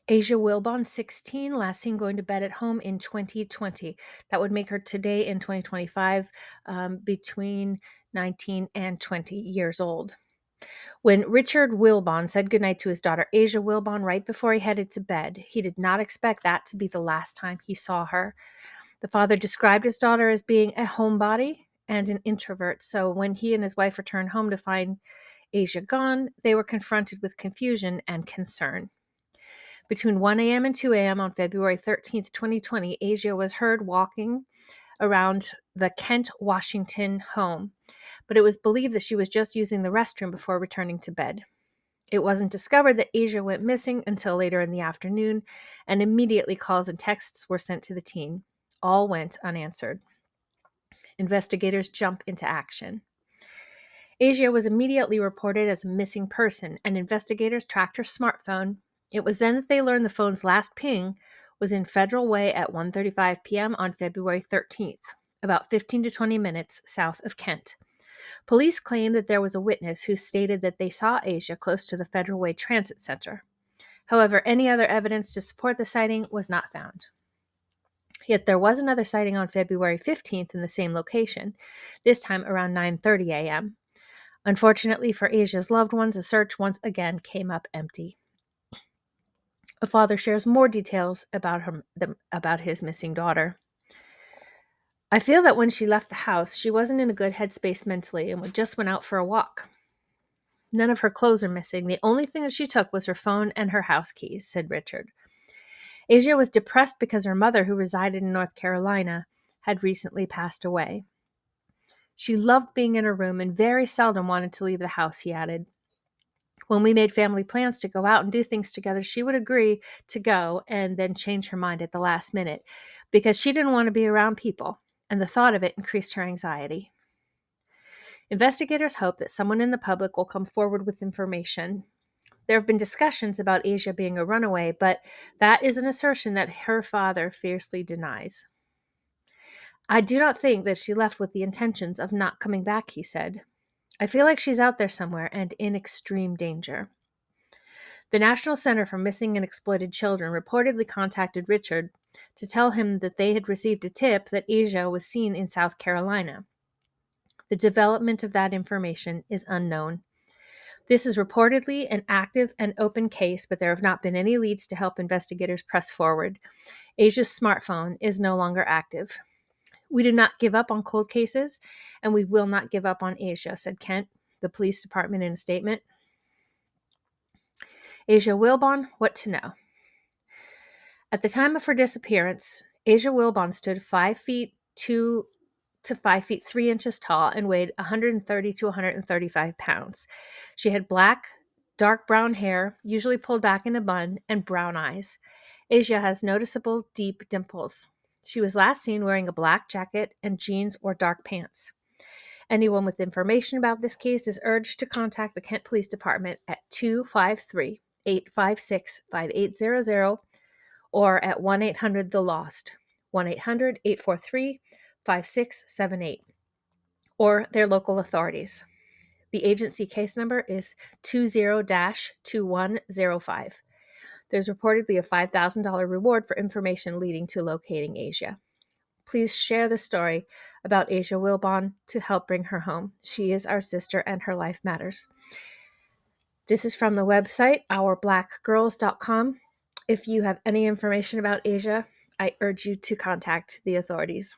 Asia Wilbon, 16, last seen going to bed at home in 2020. That would make her today in 2025 between 19 and 20 years old. When Richard Wilbon said goodnight to his daughter Asia Wilbon right before he headed to bed, he did not expect that to be the last time he saw her. The father described his daughter as being a homebody and an introvert, so when he and his wife returned home to find Asia gone, they were confronted with confusion and concern. Between 1 a.m. and 2 a.m. on February 13th, 2020, Asia was heard walking around the Kent, Washington home, but it was believed that she was just using the restroom before returning to bed. It wasn't discovered that Asia went missing until later in the afternoon, and immediately calls and texts were sent to the teen. All went unanswered. Investigators jump into action. Asia was immediately reported as a missing person, and investigators tracked her smartphone. It was then that they learned the phone's last ping was in Federal Way at 1:35 p.m. on February 13th, about 15 to 20 minutes south of Kent. Police claimed that there was a witness who stated that they saw Asia close to the Federal Way Transit Center. However, any other evidence to support the sighting was not found. Yet there was another sighting on February 15th in the same location, this time around 9:30 a.m. Unfortunately for Asia's loved ones, the search once again came up empty. A father shares more details about his missing daughter. I feel that when she left the house, she wasn't in a good headspace mentally and just went out for a walk. None of her clothes are missing. The only thing that she took was her phone and her house keys, said Richard. Asia was depressed because her mother, who resided in North Carolina, had recently passed away. She loved being in her room and very seldom wanted to leave the house, he added. When we made family plans to go out and do things together, she would agree to go and then change her mind at the last minute because she didn't want to be around people, and the thought of it increased her anxiety. Investigators hope that someone in the public will come forward with information. There have been discussions about Asia being a runaway, but that is an assertion that her father fiercely denies. I do not think that she left with the intentions of not coming back, he said. I feel like she's out there somewhere and in extreme danger. The National Center for Missing and Exploited Children reportedly contacted Richard to tell him that they had received a tip that Asia was seen in South Carolina. The development of that information is unknown. This is reportedly an active and open case, but there have not been any leads to help investigators press forward. Asia's smartphone is no longer active. We do not give up on cold cases, and we will not give up on Asia, said Kent, the police department, in a statement. Asia Wilbon, what to know? At the time of her disappearance, Asia Wilbon stood 5 feet 2 to 5 feet 3 inches tall and weighed 130 to 135 pounds. She had black, dark brown hair, usually pulled back in a bun, and brown eyes. Asia has noticeable deep dimples. She was last seen wearing a black jacket and jeans or dark pants. Anyone with information about this case is urged to contact the Kent Police Department at 253-856-5800 or at 1-800-THE-LOST, 1-800-843-5678, or their local authorities. The agency case number is 20-2105. There's reportedly a $5,000 reward for information leading to locating Asia. Please share the story about Asia Wilbon to help bring her home. She is our sister and her life matters. This is from the website, ourblackgirls.com. If you have any information about Asia, I urge you to contact the authorities.